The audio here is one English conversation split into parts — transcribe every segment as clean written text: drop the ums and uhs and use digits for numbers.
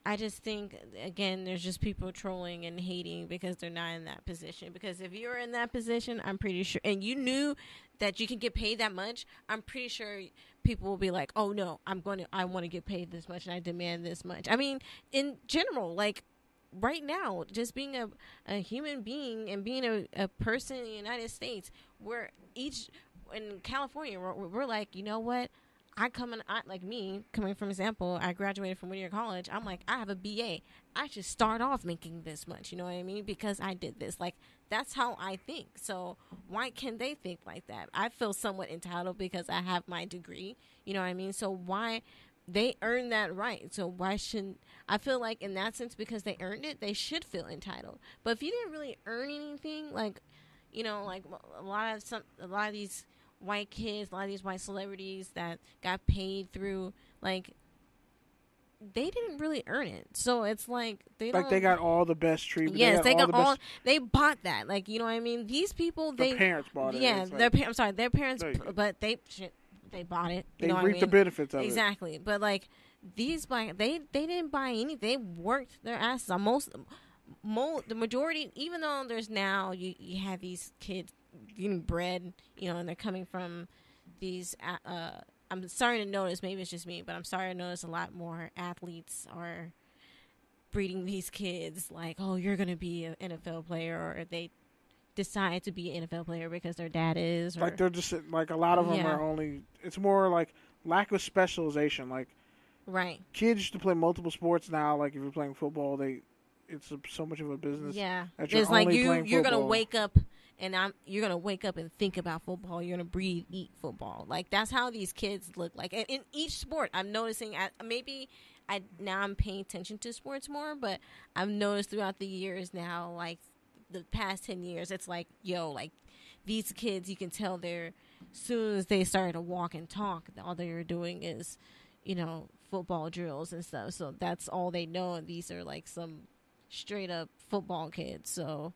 I just think, again, there's just people trolling and hating because they're not in that position. Because if you're in that position, I'm pretty sure, and you knew that you can get paid that much, I'm pretty sure people will be like, oh no, I want to get paid this much and I demand this much. I mean, in general, like right now, just being a human being and being a person in the United States, we're each, in California, we're like, you know what? Coming from example, I graduated from Whittier College. I'm like, I have a BA. I should start off making this much. You know what I mean? Because I did this. Like, that's how I think. So why can't they think like that? I feel somewhat entitled because I have my degree. You know what I mean? So why they earned that right? So why shouldn't I feel like in that sense, because they earned it, they should feel entitled. But if you didn't really earn anything, like, you know, like a lot of these white kids, a lot of these white celebrities that got paid through, like, they didn't really earn it. So it's like they got all the best treatment. Yes, they got all. They bought that. Like, you know what I mean? These people, their parents bought it. Yeah, their parents, but they bought it. They reaped the benefits of it. Exactly. But like these black, they didn't buy anything. They worked their asses off. The majority, even though there's now you have these kids getting bread, you know, and they're coming from these. I'm starting to notice, maybe it's just me, but I'm starting to notice a lot more athletes are breeding these kids like, oh, you're going to be an NFL player, or they decide to be an NFL player because their dad is. Or, like, they're just, like, a lot of them are only, it's more like lack of specialization. Like, right. Kids used to play multiple sports now. Like, if you're playing football, it's so much of a business. Yeah. That you're it's like you're going to wake up. And you're going to wake up and think about football. You're going to breathe, eat football. Like, that's how these kids look like. And in each sport, I'm noticing, now I'm paying attention to sports more, but I've noticed throughout the years now, like, the past 10 years, it's like, yo, like, these kids, you can tell as soon as they started to walk and talk, all they're doing is, you know, football drills and stuff. So that's all they know. And these are, like, some straight up football kids. So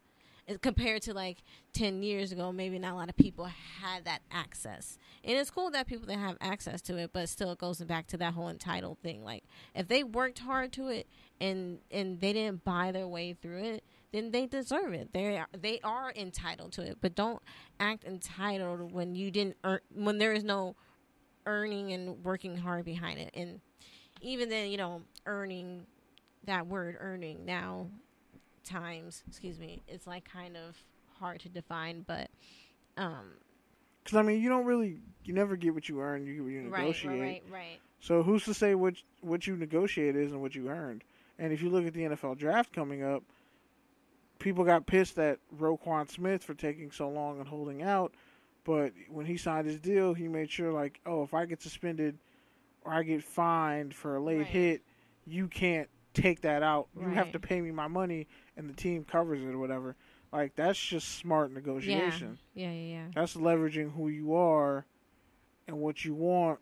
compared to like 10 years ago, maybe not a lot of people had that access. And it's cool that people that have access to it, but still it goes back to that whole entitled thing. Like, if they worked hard to it and they didn't buy their way through it, then they deserve it. They are entitled to it, but don't act entitled when you didn't earn, when there is no earning and working hard behind it. And even then, you know, earning, that word earning now, it's like kind of hard to define, but because I mean, you never get what you earn, you get what you negotiate. Right. So who's to say what you negotiate is and what you earned? And if you look at the NFL draft coming up, people got pissed at Roquan Smith for taking so long and holding out, but when he signed his deal, he made sure, like, oh, if I get suspended or I get fined for a late hit, you can't take that out. You have to pay me my money, and the team covers it or whatever. Like, that's just smart negotiation. Yeah. That's leveraging who you are and what you want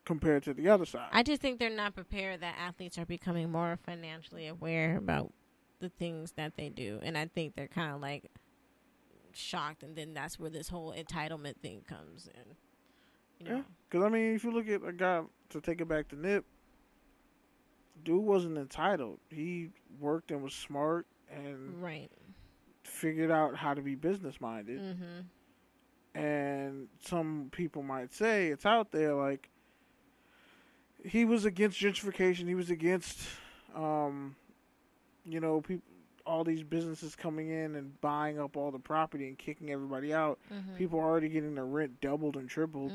compared to the other side. I just think they're not prepared that athletes are becoming more financially aware about the things that they do, and I think they're kind of like shocked, and then that's where this whole entitlement thing comes in. You know? Because I mean, if you look at a guy, to take it back to Nip, dude wasn't entitled. He worked and was smart and figured out how to be business minded. Mm-hmm. And some people might say it's out there, like, he was against gentrification. He was against, people, all these businesses coming in and buying up all the property and kicking everybody out. Mm-hmm. People are already getting their rent doubled and tripled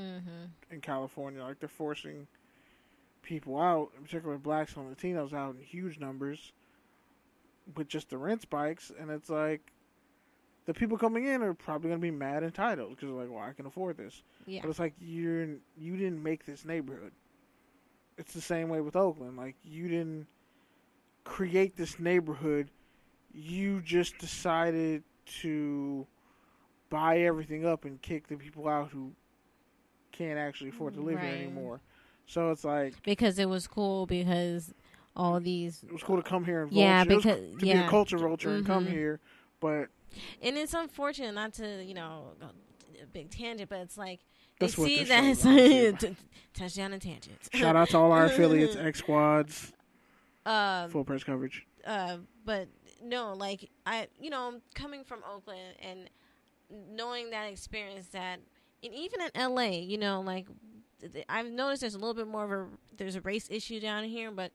in California. Like, they're forcing people out, in particular blacks and Latinos, out in huge numbers with just the rent spikes. And it's like, the people coming in are probably going to be mad entitled because they're like, well, I can afford this. Yeah. But it's like, you didn't make this neighborhood. It's the same way with Oakland. Like, you didn't create this neighborhood. You just decided to buy everything up and kick the people out who can't actually afford to live here anymore. So it's like, because it was cool, because all these, it was cool to come here and vulture. To be a culture vulture and come here, and it's unfortunate, not to go a big tangent, but it's like they that's see that touchdown and tangents. Shout out to all our affiliates, X Squads. full press coverage. But no, like coming from Oakland and knowing that experience and even in LA, like I've noticed there's a little bit more of there's a race issue down here, but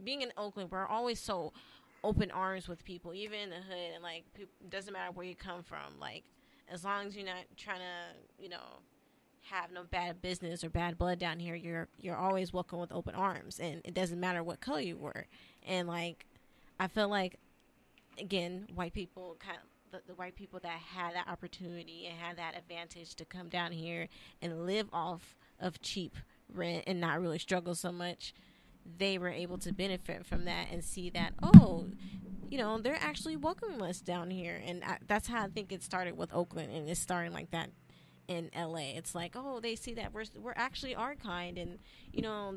being in Oakland, we're always so open arms with people, even in the hood, and like doesn't matter where you come from, like as long as you're not trying to, have no bad business or bad blood down here, you're always welcome with open arms, and it doesn't matter what color you were. And like I feel like, again, white people the white people that had that opportunity and had that advantage to come down here and live off of cheap rent and not really struggle so much, they were able to benefit from that and see that, they're actually welcoming us down here. And that's how I think it started with Oakland, and it's starting like that in LA. It's like, they see that we're actually our kind, and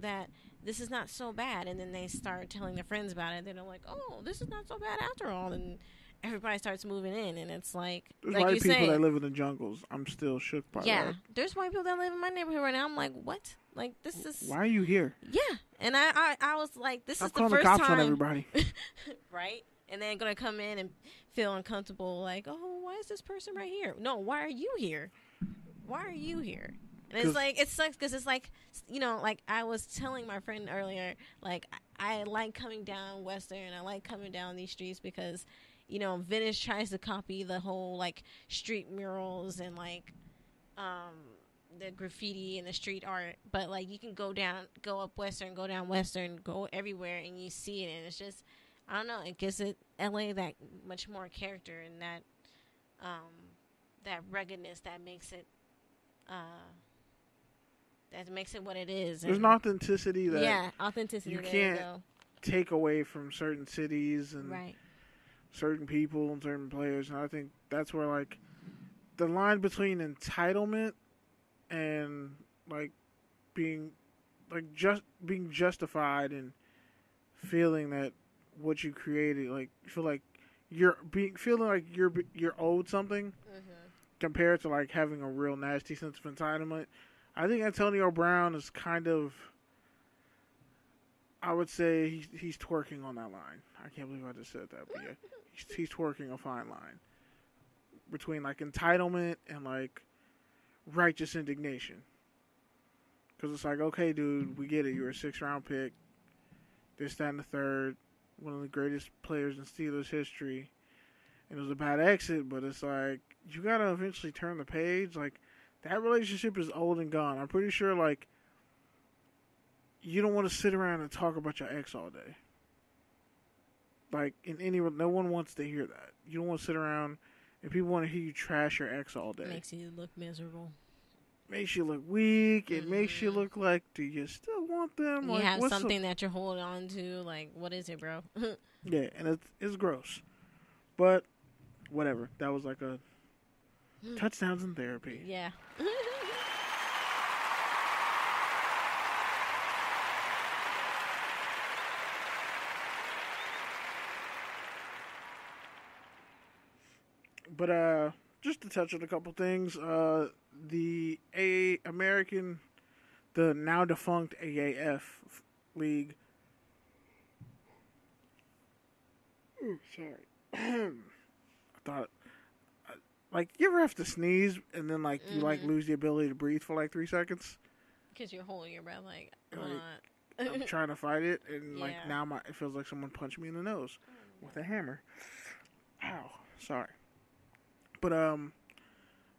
that this is not so bad. And then they start telling their friends about it. They're like, this is not so bad after all. And everybody starts moving in, and it's like, there's like white people that live in the jungles. I'm still shook by that. Yeah, there's white people that live in my neighborhood right now. I'm like, what? Like, this is... Why are you here? Yeah, and I was like, this is the calling first the cops time... on everybody. Right? And then going to come in and feel uncomfortable, like, why is this person right here? No, why are you here? Why are you here? And it's like, it sucks because it's like, like I was telling my friend earlier, like, I like coming down Western. I like coming down these streets because... Venice tries to copy the whole, like, street murals and, like, the graffiti and the street art. But, like, you can go up Western, go down Western, go everywhere, and you see it. And it's just, I don't know, it gives LA that much more character and that ruggedness that makes it what it is. There's an authenticity that... Yeah, authenticity. You can't take away from certain cities and... Right. Certain people and certain players, and I think that's where, like, the line between entitlement and, like, being justified and feeling that what you created, like, feel like feeling like you're owed something, compared to, like, having a real nasty sense of entitlement. I think Antonio Brown is kind of, I would say he's twerking on that line. I can't believe I just said that, but yeah. He's twerking a fine line between, like, entitlement and, like, righteous indignation. Because it's like, okay, dude, we get it. You're a 6th-round pick. This, that, and the third. One of the greatest players in Steelers history. And it was a bad exit, but it's like, you got to eventually turn the page. Like, that relationship is old and gone. I'm pretty sure, like, you don't want to sit around and talk about your ex all day. Like, no one wants to hear that. You don't want to sit around and people want to hear you trash your ex all day. Makes you look miserable. Makes you look weak. It makes you look like, do you still want them? You like, have something that you're holding on to. Like, what is it, bro? Yeah, and it's gross. But, whatever. That was like a touchdowns in therapy. Yeah. But just to touch on a couple things, the now defunct AAF league. Ooh, sorry. I thought, like, you ever have to sneeze and then, like, you like lose the ability to breathe for like 3 seconds? Because you're holding your breath, like, I'm trying to fight it, and like now it feels like someone punched me in the nose with a hammer. Ow, sorry. But what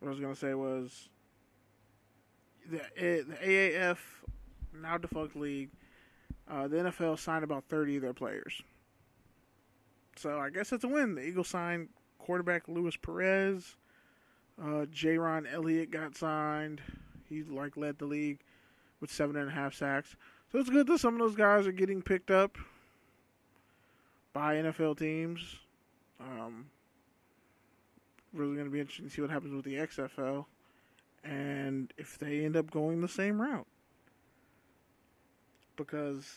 I was gonna say was the AAF, now defunct league. The NFL signed about 30 of their players, so I guess it's a win. The Eagles signed quarterback Luis Perez. Jaron Elliott got signed. He led the league with 7.5 sacks. So it's good that some of those guys are getting picked up by NFL teams. Really going to be interesting to see what happens with the XFL and if they end up going the same route. Because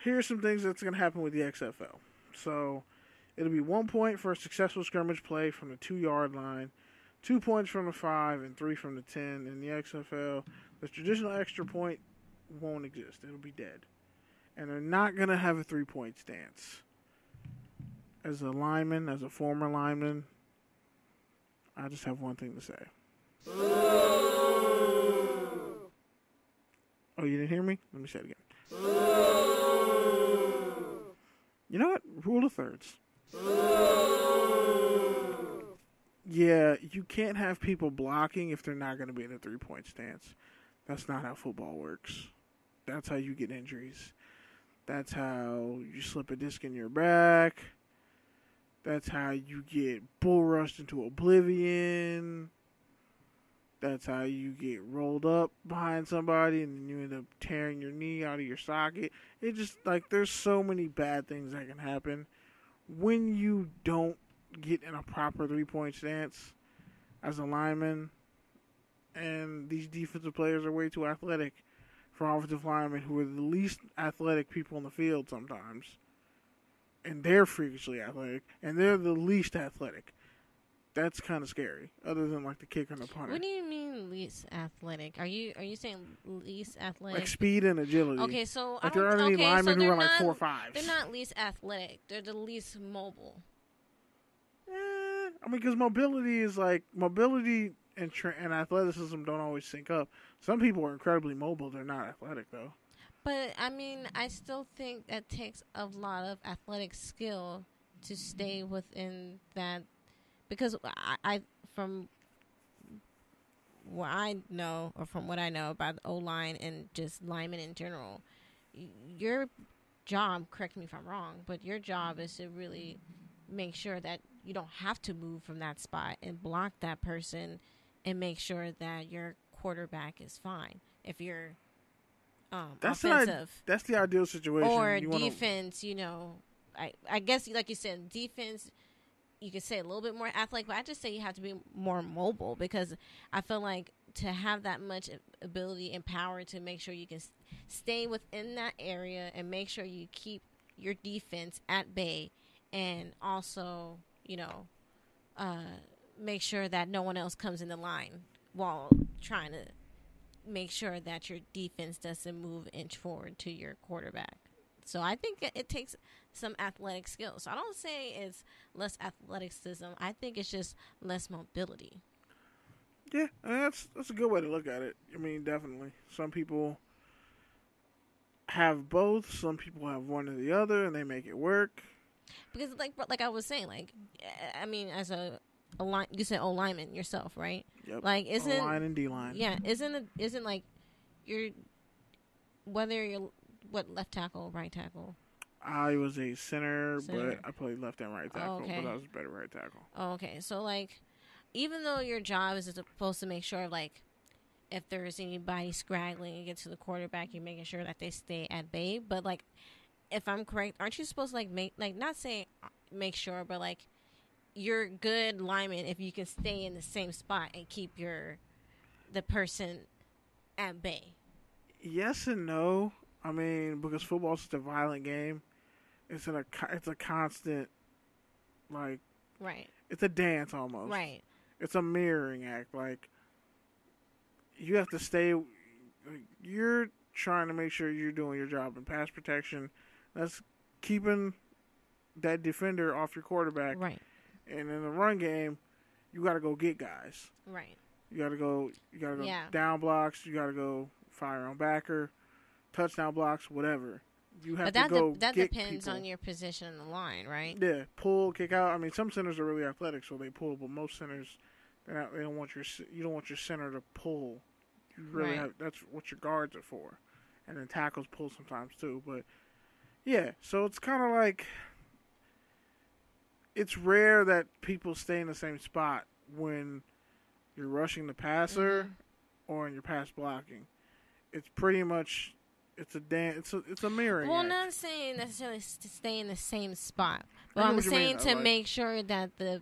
here's some things that's going to happen with the XFL. So it'll be 1 point for a successful scrimmage play from the 2-yard line, 2 points from the 5, and 3 from the 10. In the XFL, the traditional extra point won't exist. It'll be dead. and they're not going to have a 3-point stance. As a lineman, as a former lineman, I just have one thing to say. Oh, you didn't hear me? Let me say it again. You know what? Rule of thirds. Yeah, you can't have people blocking if they're not going to be in a 3-point stance. That's not how football works. That's how you get injuries. That's how you slip a disc in your back. That's how you get bull rushed into oblivion. That's how you get rolled up behind somebody and then you end up tearing your knee out of your socket. It just, like, there's so many bad things that can happen when you don't get in a proper 3-point stance as a lineman. And these defensive players are way too athletic for offensive linemen who are the least athletic people in the field sometimes. And they're freakishly athletic, and they're the least athletic. That's kind of scary, other than like the kicker and the punter. What do you mean least athletic? Are you saying least athletic? Like speed and agility. Okay, so like there aren't any linemen who are like 4.5. They're not least athletic. They're the least mobile. I mean, because mobility and athleticism don't always sync up. Some people are incredibly mobile. They're not athletic, though. But, I mean, I still think that takes a lot of athletic skill to stay within that. Because I from what I know, or from what I know about the O-line and just linemen in general, your job, correct me if I'm wrong, but your job is to really make sure that you don't have to move from that spot and block that person and make sure that your quarterback is fine. If you're offensive. That's the ideal situation. Or defense, I guess, like you said, defense, you could say a little bit more athletic, but I just say you have to be more mobile, because I feel like to have that much ability and power to make sure you can stay within that area and make sure you keep your defense at bay, and also, make sure that no one else comes in the line while trying to make sure that your defense doesn't move an inch forward to your quarterback. So I think it takes some athletic skills. So I don't say it's less athleticism. I think it's just less mobility. Yeah, I mean, that's a good way to look at it. I mean, definitely. Some people have both. Some people have one or the other, and they make it work. Because, like I was saying, I mean, as you said O-lineman yourself, right? Yep. Like, isn't O-line and D-line. Yeah, isn't like whether you're left tackle, right tackle? I was a center, but I played left and right tackle, okay. but I was a better right tackle. Oh, okay. So, like, even though your job is supposed to make sure, like, if there's anybody scraggling and get to the quarterback, you're making sure that they stay at bay. But, like, if I'm correct, aren't you supposed to, not say make sure, but, like, you're good lineman if you can stay in the same spot and keep the person at bay? Yes and no. I mean, because football is such a violent game, it's a constant, like, right. It's a dance almost. Right. It's a mirroring act. Like, you have to stay. You're trying to make sure you're doing your job in pass protection. That's keeping that defender off your quarterback. Right. And in the run game, you got to go get guys. Right. You got to go down blocks. You got to go fire on backer, touchdown blocks, whatever. You have to go that get depends people. on your position in the line, right? Yeah, pull, kick out. I mean, some centers are really athletic, so they pull, but most centers, you don't want your center to pull. You really have, that's what your guards are for. And then tackles pull sometimes too, but yeah, so it's kind of like, it's rare that people stay in the same spot when you're rushing the passer or in your pass blocking. It's pretty much, it's a mirroring. Well, act. I'm not saying necessarily to stay in the same spot, but I'm saying to make sure that the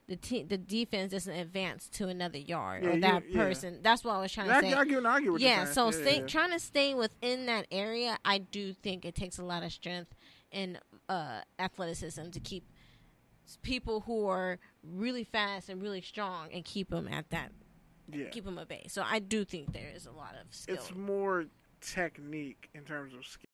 defense doesn't advance to another yard or that person. That's what I was trying to say. I get what you're saying. So trying to stay within that area, I do think it takes a lot of strength and athleticism to keep people who are really fast and really strong and keep them at that. Yeah. Keep them at bay. So I do think there is a lot of skill. It's more technique in terms of skill.